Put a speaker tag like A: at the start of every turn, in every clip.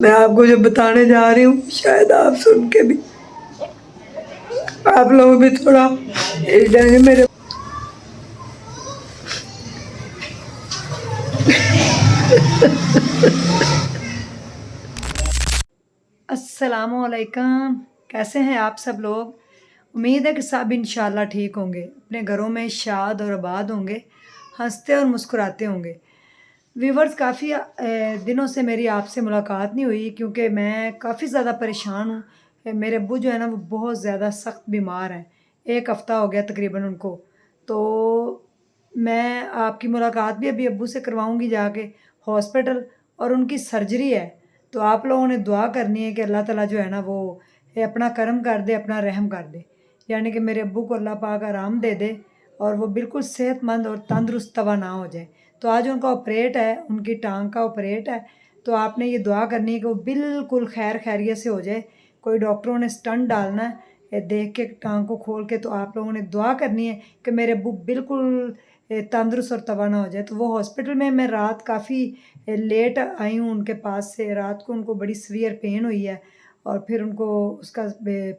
A: मैं आपको जो बताने जा रही हूँ शायद आप सुन के भी आप लोग भी थोड़ा हिल जाएंगे मेरे। अस्सलामुअलैकुम, कैसे हैं आप सब लोग। उम्मीद है कि सब इंशाल्लाह ठीक होंगे, अपने घरों में शाद और आबाद होंगे, हंसते और मुस्कुराते होंगे। व्यूवर्स, काफ़ी दिनों से मेरी आपसे मुलाकात नहीं हुई क्योंकि मैं काफ़ी ज़्यादा परेशान हूँ। मेरे अब्बू जो है ना वो बहुत ज़्यादा सख्त बीमार हैं, 1 हफ़्ता हो गया तकरीबन उनको। तो मैं आपकी मुलाकात भी अभी अब्बू से करवाऊँगी जाके हॉस्पिटल, और उनकी सर्जरी है। तो आप लोगों ने दुआ करनी है कि अल्लाह ताला जो है ना वो अपना करम कर दे, अपना रहम कर दे, यानी कि मेरे अब्बू को अल्लाह पाक आराम दे दे और वो बिल्कुल सेहतमंद और तंदुरुस्त तवाना हो जाए। तो आज उनका ऑपरेट है, उनकी टांग का ऑपरेट है। तो आपने ये दुआ करनी है कि वो बिल्कुल खैर खैरियत से हो जाए। कोई डॉक्टरों ने स्टंट डालना है, ये देख के टांग को खोल के, तो आप लोगों ने दुआ करनी है कि मेरे अब्बू बिल्कुल तंदुरुस्त और तवाना हो जाए। तो वो हॉस्पिटल में मैं रात काफ़ी लेट आई हूँ उनके पास से। रात को उनको बड़ी सीवियर पेन हुई है और फिर उनको उसका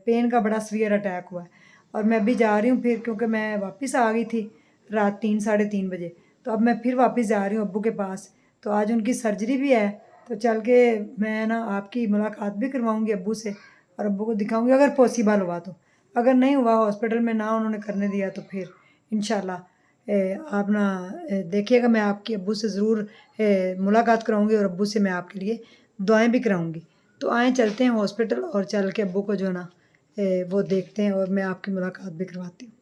A: पेन का बड़ा सीवियर अटैक हुआ है। और मैं अभी जा रही हूँ फिर, क्योंकि मैं वापस आ गई थी रात 3 साढ़े 3 बजे। तो अब मैं फिर वापस जा रही हूँ अब्बू के पास। तो आज उनकी सर्जरी भी है, तो चल के मैं ना आपकी मुलाकात भी करवाऊँगी अब्बू से और अब्बू को दिखाऊँगी अगर पॉसिबल हुआ तो। अगर नहीं हुआ, हॉस्पिटल में ना उन्होंने करने दिया, तो फिर इंशाल्लाह आप ना देखिएगा, मैं आपकी अब्बू से ज़रूर मुलाकात कराऊँगी और अब्बू से मैं आपके लिए दुआएँ भी कराऊँगी। तो आएँ, चलते हैं हॉस्पिटल और चल के अब्बू को जो है ना वो देखते हैं और मैं आपकी मुलाकात भी करवाती हूँ।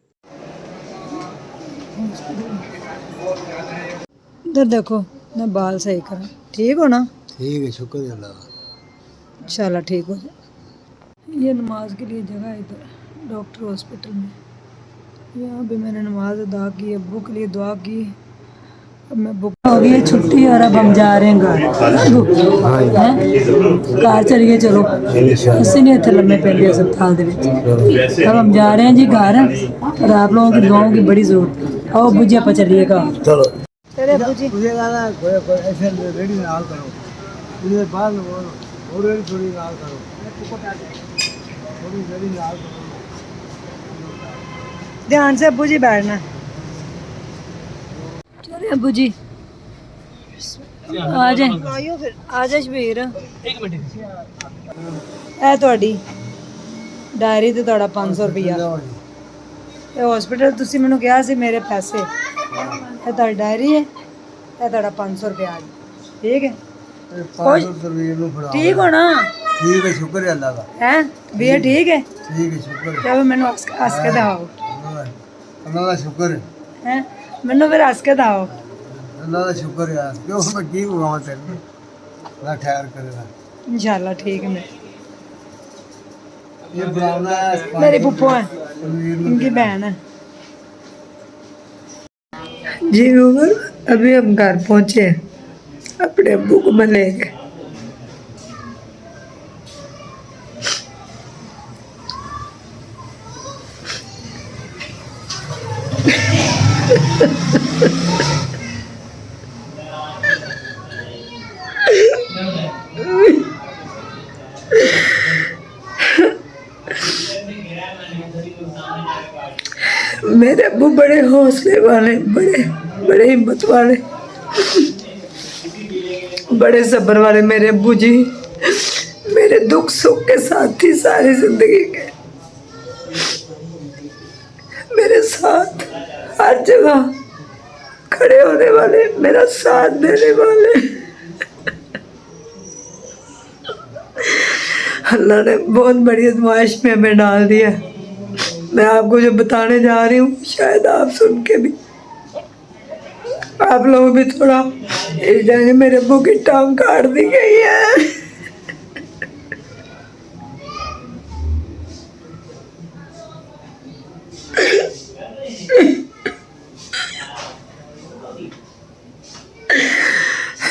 A: इधर देखो, मैं बाल सही करा, ठीक हो ना?
B: ठीक है, शुक्र है अल्लाह का।
A: इंशाल्लाह ठीक हो जाए। ये नमाज के लिए जगह है इधर डॉक्टर हॉस्पिटल में। यहाँ भी मैंने नमाज अदा की, अब्बू के लिए दुआ की। अब मैं बुक हो गई है छुट्टी और अब हम जा रहे हैं घर। कार चलिए, चलो ਅਸੀਂ नहीं इतने लम्बे पेंदे अस्पताल दे विच। अब हम जा रहे हैं जी घर, और आप लोगों की दुआओं की बड़ी जरूरत है। आओ अब्बू जी, आप चलिए घर।
B: चलो
A: चले अब्बू जी।
B: मुझे गाना कोई ऐसे रेडी नाल करो, मुझे बाद और थोड़ी नाल करो, थोड़ी रेडी नाल करो।
A: ध्यान से अब्बू जी बैठना। चले अब्बू जी, आ जाए आ जाए शबीर।
B: एक मिनट
A: ਇਹ ਤੁਹਾਡੀ ਡਾਇਰੀ ਤੇ ਤੁਹਾਡਾ 500 ਰੁਪਇਆ। ਇਹ ਹਸਪੀਟਲ ਤੁਸੀਂ ਮੈਨੂੰ ਕਿਹਾ ਸੀ ਮੇਰੇ ਪੈਸੇ, ਇਹ ਤੁਹਾਡੀ ਡਾਇਰੀ ਹੈ, ਇਹ ਤੁਹਾਡਾ 500 ਰੁਪਇਆ। ਠੀਕ ਹੈ,
B: 500 रुपये नु फड़ा।
A: ठीक हो ना?
B: ठीक है, शुक्र है अल्लाह का।
A: है भैया, ठीक है।
B: ठीक है, शुक्र है।
A: चलो मैंने हंस के दाओ
B: अल्लाह का शुक्र है।
A: है, मैंने फिर हंस के दाओ।
B: अल्लाह का शुक्र है। क्यों मैं की हुआ तेरे अल्लाह ठहर करेगा
A: इंशाल्लाह ठीक है।
B: ये बुलाना है,
A: मेरी पुप्पो है, इनकी बहन है जी। उमर, अभी हम घर पहुंचे हैं, अपने अब्बू को मैं ले गए। मेरे अब्बू बड़े हौसले वाले, बड़े हिम्मत वाले, बड़े सब्र वाले मेरे अब्बू जी। मेरे दुख सुख के साथी सारी जिंदगी के, मेरे साथ हर जगह खड़े होने वाले, मेरा साथ देने वाले। अल्लाह ने बहुत बड़ी आजमाइश में हमें डाल दिया। मैं आपको जो बताने जा रही हूँ शायद आप सुन के भी आप लोग भी थोड़ा हिल जाएंगे। मेरे अब्बू की टांग काट दी गई है।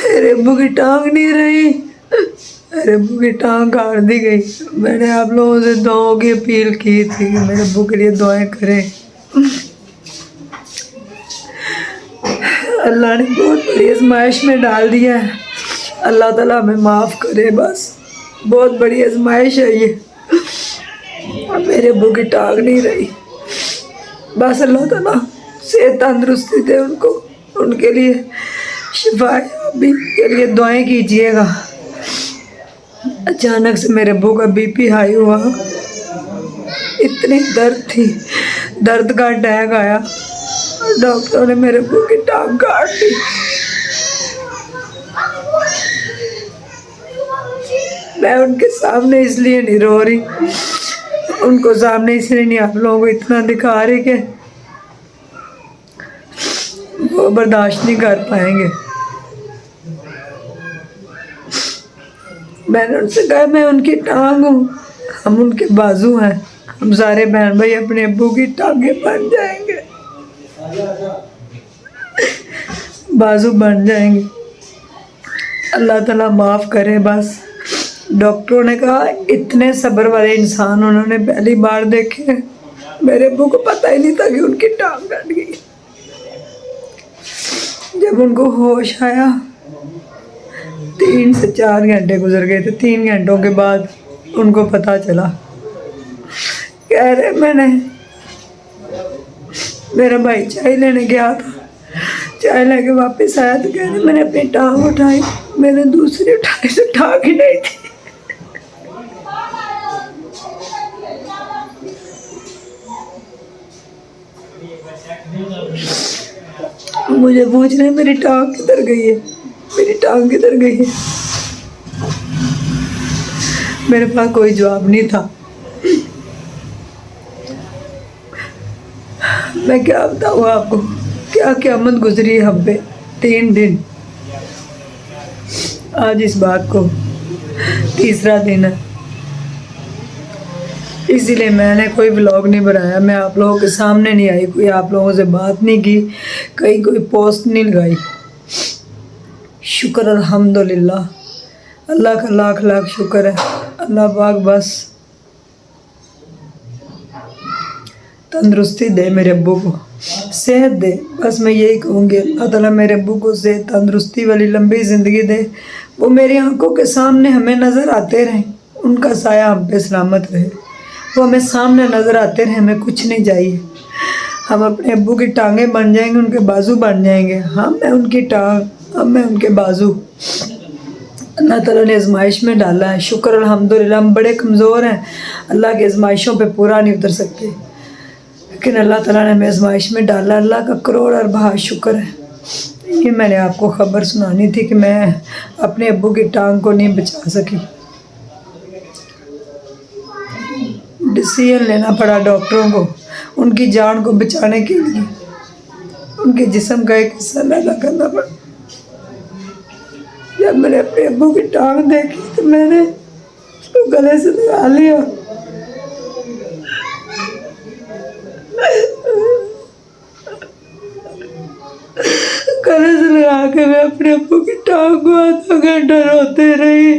A: मेरे अब्बू की टांग नहीं रही, मेरे अब्बू की टांग काट दी गई। मैंने आप लोगों से दुआओं की अपील की थी कि मेरे अब्बू के लिए दुआएं करें। अल्लाह ने बहुत बड़ी आजमाइश में डाल दिया है। अल्लाह ताला हमें माफ़ करे बस। बहुत बड़ी आजमाइश है ये। अब मेरे अब्बू की टांग नहीं रही। बस अल्लाह ताला सेहत तंदुरुस्ती दे उनको, उनके लिए शिफायाबी के लिए दुआएं कीजिएगा। अचानक से मेरे अब्बू का बीपी हाई हुआ, इतनी दर्द थी, दर्द का अटैक आया और डॉक्टरों ने मेरे अब्बू की टांग काट दी। मैं उनके सामने इसलिए नहीं रो रही, उनको सामने इसलिए नहीं आप लोगों को इतना दिखा रही कि वो बर्दाश्त नहीं कर पाएंगे। मैंने उनसे कहा मैं उनकी टांग हूँ, हम उनके बाजू हैं, हम सारे बहन भाई अपने अब्बू की टांगे बन जाएंगे, बाजू बन जाएंगे। अल्लाह ताला माफ़ करे बस। डॉक्टरों ने कहा इतने सब्र वाले इंसान उन्होंने पहली बार देखे। मेरे अब्बू को पता ही नहीं था कि उनकी टांग कट गई। जब उनको होश आया 3 से 4 घंटे गुजर गए थे। 3 घंटों के बाद उनको पता चला। कह रहे मैंने, मेरा भाई चाय लेने गया था, चाय लेके वापस आया तो कह रहे मैंने अपनी टांग उठाई, मैंने दूसरी उठाई तो टांग ही नहीं थी। मुझे पूछ रहे मेरी टांग किधर गई है, मेरी टांग किधर गई है। मेरे पास कोई जवाब नहीं था। मैं क्या बताऊँ आपको, क्या क़यामत गुजरी हम पे। 3 दिन, आज इस बात को 3रा दिन है। इसीलिए मैंने कोई व्लॉग नहीं बनाया, मैं आप लोगों के सामने नहीं आई, कोई आप लोगों से बात नहीं की, कहीं कोई पोस्ट नहीं लगाई। शुक्र अल्हम्दुलिल्लाह, अल्लाह का लाख लाख शुक्र है। अल्लाह पाक बस तंदुरुस्ती दे, मेरे अब्बू को सेहत दे। बस मैं यही कहूँगी, अल्लाह ताला मेरे अब्बू को सेहत तंदुरुस्ती वाली लंबी ज़िंदगी दे। वो मेरी आंखों के सामने हमें नज़र आते रहें, उनका साया हम पे सलामत रहे, वो हमें सामने नज़र आते रहे, हमें कुछ नहीं चाहिए। हम अपने अब्बू की टांगें बन जाएंगे, उनके बाजू बन जाएंगे। हम मैं उनकी टांग, हम मैं उनके बाजू। अल्लाह ताला ने आजमाइश में डाला है, शुक्र अल्हम्दुलिल्लाह। हम बड़े कमज़ोर हैं, अल्लाह की आजमाइशों पे पूरा नहीं उतर सकते, लेकिन अल्लाह ताला ने हमें आजमाइश में डाला। अल्लाह का करोड़ और बहुत शुक्र है। ये मैंने आपको ख़बर सुनानी थी कि मैं अपने अब्बू की टांग को नहीं बचा सकी। डिसीजन लेना पड़ा डॉक्टरों को, उनकी जान को बचाने के लिए उनके जिस्म का एक हिस्सा अलग करना पड़ा। जब मैंने अपने अब्बू की टांग देखी तो मैंने उसको गले से लगा लिया। गले से लगा के मैं अपने अब्बू की टांग को आधा घंटा रोते रही।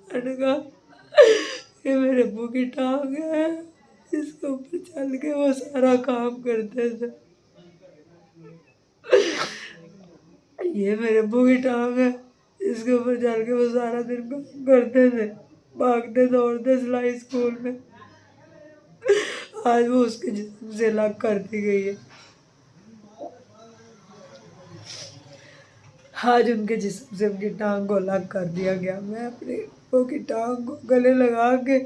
A: मैंने कहा ये मेरे अब्बू की टांग है, इसके ऊपर चल के वो सारा काम करते थे। ये मेरे अब्बू की टांग है, इसके ऊपर चल के वो सारा दिन काम करते थे, भागते दौड़ते सिलाई स्कूल में। आज वो उसके जिस्म से अलग कर दी गई है। आज उनके जिस्म से उनकी टांग को अलग कर दिया गया। मैं अपने अब्बू की टांग को गले लगा के,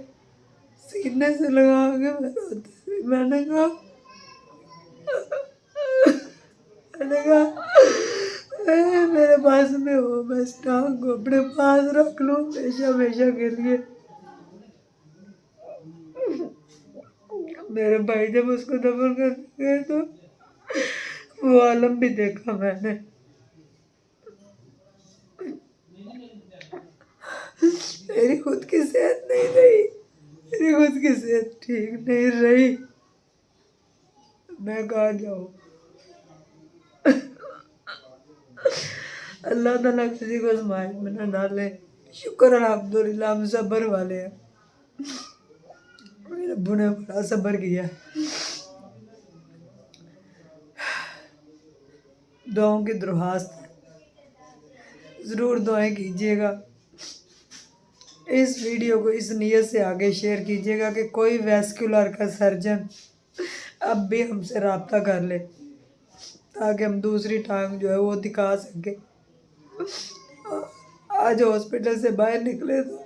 A: सीने से लगा के मैं रोती थी। मैंने कहा मेरे पास में हो, मैं इस टांग को अपने पास रख लूं हमेशा हमेशा के लिए। मेरे भाई जब उसको दफन कर गए तो वो आलम भी देखा मैंने। मेरी खुद की सेहत नहीं रही, मेरी खुद की सेहत ठीक नहीं रही, मैं कहाँ जाऊँ। अल्लाह ताला किसी को आजमाइश में न डाले। शुक्र अल्हम्दुलिल्लाह हम सब्र वाले हैं। मेरे अब्बू ने बड़ा सब्र किया। दुआओं की दरख्वास्त है, ज़रूर दुआएं कीजिएगा। इस वीडियो को इस नीयत से आगे शेयर कीजिएगा कि कोई वैस्कुलर का सर्जन अब भी हमसे रब्ता कर ले, ताकि हम दूसरी टांग जो है वो दिखा सके। आज हॉस्पिटल से बाहर निकले तो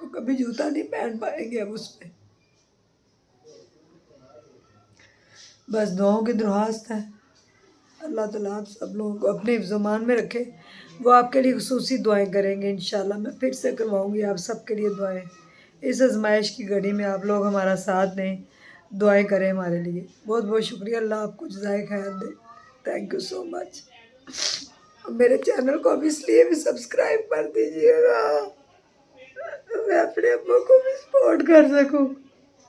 A: कभी जूता नहीं पहन पाएंगे अब उसमें। बस दुआओं की दरख्वास्त है, अल्लाह ताला आप सब लोगों को अपने हिफ्ज़-ओ-मान में रखे। वो आपके लिए खुसूसी दुआएं करेंगे इंशाल्लाह। मैं फिर से करवाऊंगी आप सबके लिए दुआएं। इस आजमाइश की घड़ी में आप लोग हमारा साथ दें, दुआएं करें हमारे लिए। बहुत बहुत शुक्रिया, अल्लाह आपको जज़ाए खैर दे। Thank you so much. मेरे चैनल को अब इसलिए भी सब्सक्राइब कर दीजिएगा, मैं अपने अब्बू को भी सपोर्ट कर सकूं,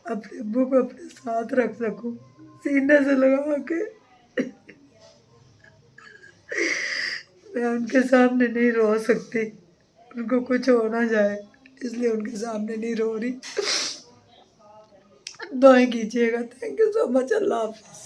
A: अपने अब्बू को अपने साथ रख सकूं सीने से लगा के। मैं उनके सामने नहीं रो सकती, उनको कुछ हो ना जाए इसलिए उनके सामने नहीं रो रही। दुआएं कीजिएगा। Thank you so much. अल्लाह हाफिज़।